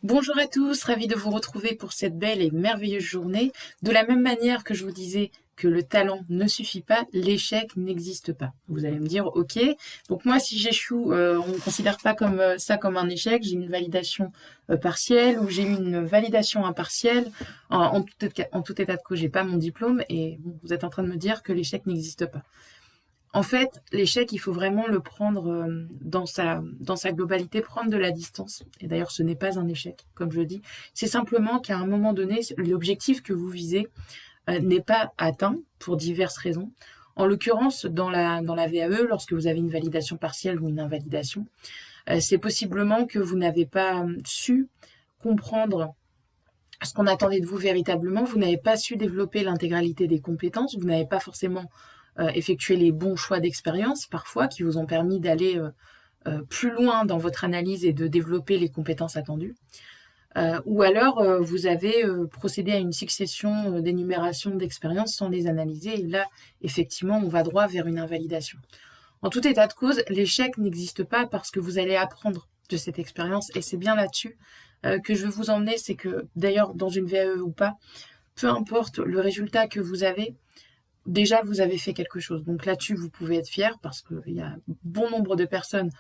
Bonjour à tous, ravi de vous retrouver pour cette belle et merveilleuse journée. De la même manière que je vous disais que le talent ne suffit pas, l'échec n'existe pas. Vous allez me dire, ok, donc moi si j'échoue, on ne considère pas comme ça comme un échec, j'ai une validation partielle ou j'ai eu une validation impartielle. En tout état de cause, j'ai pas mon diplôme et bon, vous êtes en train de me dire que l'échec n'existe pas. En fait, l'échec, il faut vraiment le prendre dans sa globalité, prendre de la distance. Et d'ailleurs, ce n'est pas un échec, comme je le dis. C'est simplement qu'à un moment donné, l'objectif que vous visez n'est pas atteint pour diverses raisons. En l'occurrence, dans la VAE, lorsque vous avez une validation partielle ou une invalidation, c'est possiblement que vous n'avez pas su comprendre ce qu'on attendait de vous véritablement, vous n'avez pas su développer l'intégralité des compétences, vous n'avez pas forcément effectué les bons choix d'expérience parfois qui vous ont permis d'aller plus loin dans votre analyse et de développer les compétences attendues. Ou alors vous avez procédé à une succession d'énumérations d'expériences sans les analyser et là effectivement on va droit vers une invalidation. En tout état de cause, l'échec n'existe pas parce que vous allez apprendre de cette expérience et c'est bien là-dessus que je veux vous emmener, c'est que d'ailleurs dans une VAE ou pas, peu importe le résultat que vous avez, déjà vous avez fait quelque chose. Donc là-dessus vous pouvez être fier parce qu'il y a bon nombre de personnes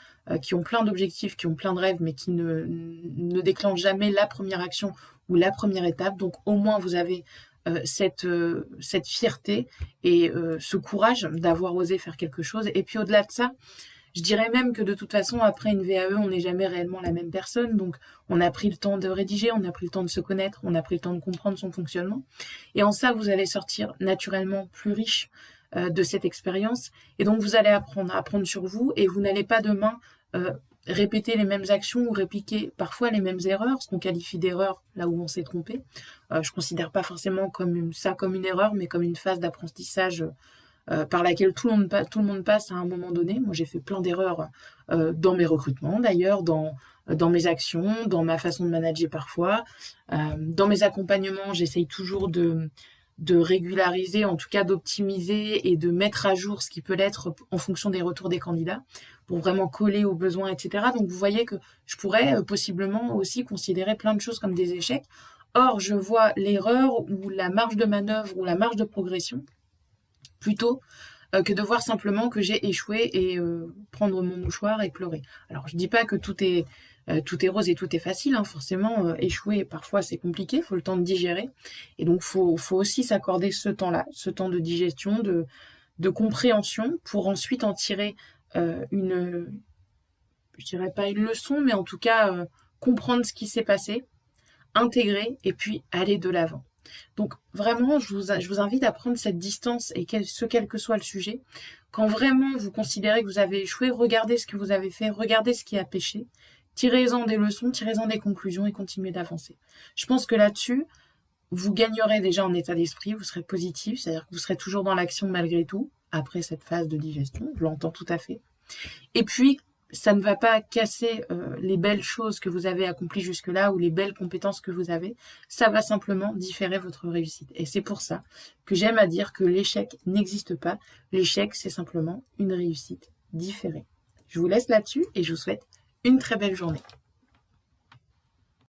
qui ont plein d'objectifs, qui ont plein de rêves mais qui ne déclenchent jamais la première action ou la première étape. Donc au moins vous avez cette fierté et ce courage d'avoir osé faire quelque chose. Et puis au-delà de ça, je dirais même que de toute façon, après une VAE, on n'est jamais réellement la même personne. Donc, on a pris le temps de rédiger, on a pris le temps de se connaître, on a pris le temps de comprendre son fonctionnement. Et en ça, vous allez sortir naturellement plus riche de cette expérience. Et donc, vous allez apprendre sur vous et vous n'allez pas demain répéter les mêmes actions ou répliquer parfois les mêmes erreurs, ce qu'on qualifie d'erreur là où on s'est trompé. Je considère pas forcément ça comme une erreur, mais comme une phase d'apprentissage par laquelle tout le monde passe à un moment donné. Moi, j'ai fait plein d'erreurs dans mes recrutements, d'ailleurs, dans mes actions, dans ma façon de manager parfois. Dans mes accompagnements, j'essaye toujours de régulariser, en tout cas d'optimiser et de mettre à jour ce qui peut l'être en fonction des retours des candidats pour vraiment coller aux besoins, etc. Donc, vous voyez que je pourrais possiblement aussi considérer plein de choses comme des échecs. Or, je vois l'erreur ou la marge de manœuvre ou la marge de progression plutôt que de voir simplement que j'ai échoué et prendre mon mouchoir et pleurer. Alors je dis pas que tout est rose et tout est facile, hein. Forcément échouer parfois c'est compliqué, il faut le temps de digérer et donc faut aussi s'accorder ce temps-là, ce temps de digestion, de compréhension pour ensuite en tirer je dirais pas une leçon, mais en tout cas comprendre ce qui s'est passé, intégrer et puis aller de l'avant. Donc vraiment, je vous invite à prendre cette distance et quel que soit le sujet. Quand vraiment vous considérez que vous avez échoué, regardez ce que vous avez fait, regardez ce qui a péché, tirez-en des leçons, tirez-en des conclusions et continuez d'avancer. Je pense que là-dessus, vous gagnerez déjà en état d'esprit, vous serez positif, c'est-à-dire que vous serez toujours dans l'action malgré tout, après cette phase de digestion, je l'entends tout à fait. Et puis, ça ne va pas casser les belles choses que vous avez accomplies jusque-là ou les belles compétences que vous avez. Ça va simplement différer votre réussite. Et c'est pour ça que j'aime à dire que l'échec n'existe pas. L'échec, c'est simplement une réussite différée. Je vous laisse là-dessus et je vous souhaite une très belle journée.